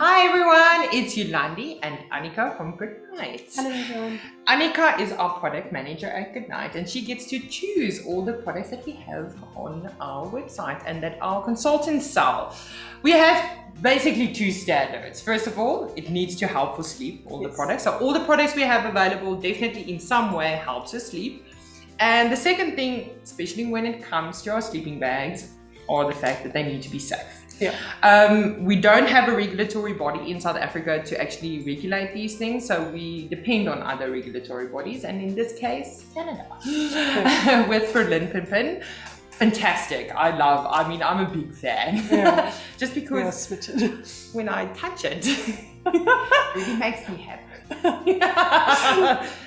Hi everyone, it's Yolandi and Annika from Good Night. Hello everyone. Annika is our product manager at Good Night, and she gets to choose all the products that we have on our website and that our consultants sell. We have basically two standards. First of all, it needs to help for sleep, all the products. So all the products we have available definitely in some way helps us sleep. And the second thing, especially when it comes to our sleeping bags, are the fact that they need to be safe. Yeah. We don't have a regulatory body in South Africa to actually regulate these things, so we depend on other regulatory bodies, and in this case, Canada. With Perlimpinpin. Fantastic. I'm a big fan. Yeah. Just because when I touch it, it really makes me happy.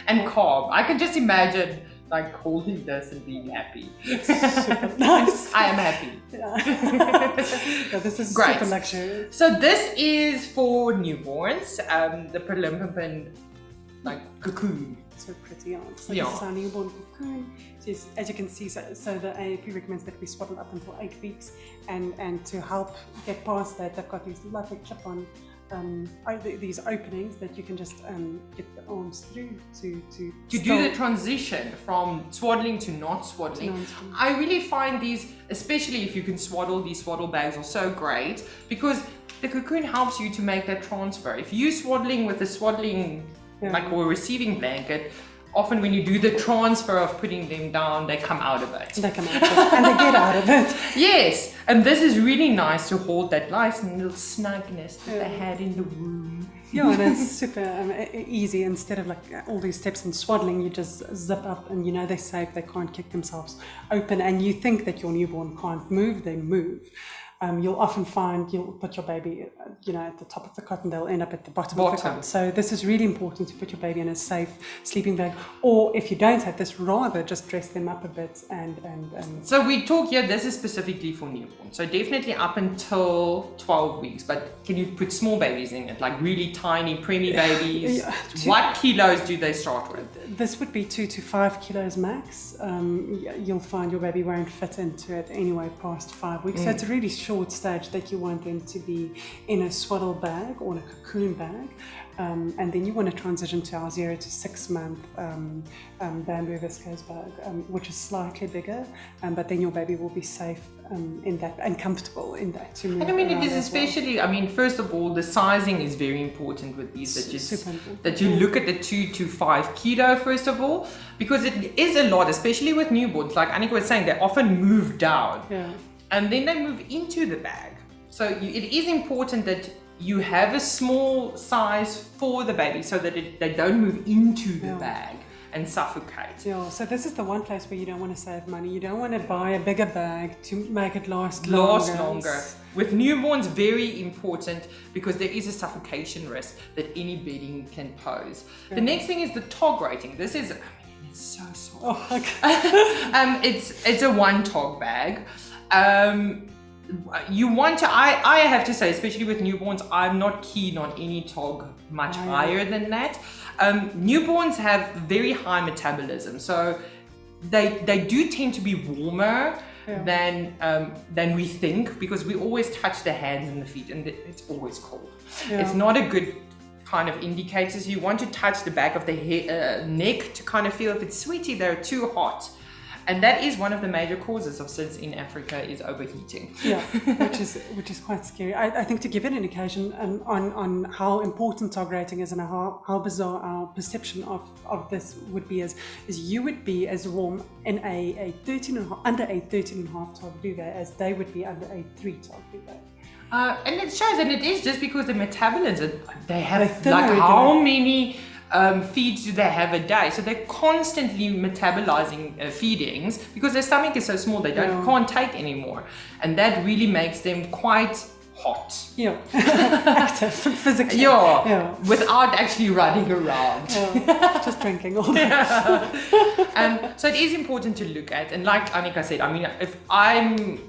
And calm. I can just imagine like holding this and being happy. Super nice. I am happy. Yeah, this is great. Super luxury. So this is for newborns, the Perlimpinpin Cacoon. So pretty on. So Yeah. this is our newborn cocoon. So as you can see, so the AAP recommends that we swaddle up until 8 weeks, and to help get past that, they've got these lovely clip-on these openings that you can just get the arms through to do the transition from swaddling to not swaddling. I really find these, especially if you can swaddle, these swaddle bags are so great because the cocoon helps you to make that transfer. If you're swaddling with a swaddling or receiving blanket, often when you do the transfer of putting them down, they come out of it. They come out of it and they get out of it. Yes, and this is really nice to hold that nice little snugness that they had in the womb. Yeah, and it's super easy. Instead of like all these steps in swaddling, you just zip up and you know they're safe, they can't kick themselves open, and you think that your newborn can't move, they move. You'll often find you'll put your baby, at the top of the cot and they'll end up at the bottom of the cot. So this is really important to put your baby in a safe sleeping bag. Or if you don't have this, rather just dress them up a bit and. So we talk here, this is specifically for newborns. So definitely up until 12 weeks, but can you put small babies in it, like really tiny preemie babies? What kilos do they start with? This would be 2 to 5 kilos max. You'll find your baby won't fit into it anyway past 5 weeks. So it's a really short stage that you want them to be in a swaddle bag or a cocoon bag, and then you want to transition to our 0 to 6 month bamboo viscose bag, which is slightly bigger, but then your baby will be safe in that and comfortable in that to move. And it is especially, first of all, the sizing is very important with these, that you look at the 2 to 5 kilo first of all, because it is a lot, especially with newborns. Like Annika was saying, they often move down. Yeah. And then they move into the bag. So it is important that you have a small size for the baby so that they don't move into the bag and suffocate. Yeah, so this is the one place where you don't want to save money. You don't want to buy a bigger bag to make it last longer. With newborns, very important because there is a suffocation risk that any bedding can pose. The next thing is the tog rating. This is, it's so soft. Oh, okay. It's a 1 tog bag. You want to, I have to say, especially with newborns, I'm not keen on any tog much higher than that. Newborns have very high metabolism, so they do tend to be warmer than we think, because we always touch the hands and the feet and it's always cold. It's not a good kind of indicator. So you want to touch the back of the neck to kind of feel if it's sweaty, they're too hot. And that is one of the major causes of SIDS in Africa, is overheating. Yeah, which is quite scary. I think to give an indication on how important tog rating is and how bizarre our perception of this would be is you would be as warm in a 13.5 under a 13.5 tog duvet as they would be under a 3 tog duvet. And it shows, and it is just because the metabolism, they have like how many feeds do they have a day? So they're constantly metabolizing feedings because their stomach is so small they can't take anymore, and that really makes them quite hot. Yeah, active physically. Yeah, without actually running around. Just drinking all day. So it is important to look at, and like Annika said, if I'm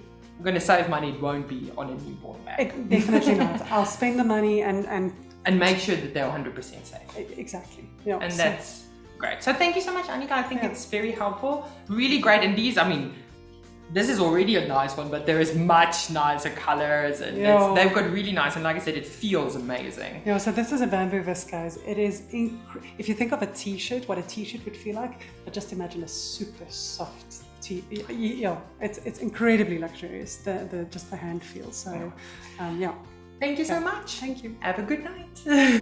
going to save money, it won't be on a newborn bag. Definitely not. I'll spend the money and make sure that they're 100% safe. Exactly. Yeah. And that's great. So thank you so much, Annika. I think it's very helpful. Really great. And these, this is already a nice one, but there is much nicer colors, and they've got really nice, and like I said, it feels amazing. Yeah, so this is a bamboo viscose. It is, if you think of a t-shirt, what a t-shirt would feel like, but just imagine a super soft yeah, it's incredibly luxurious, just the hand feel. So, yeah. Thank you so much. Thank you. Have a good night.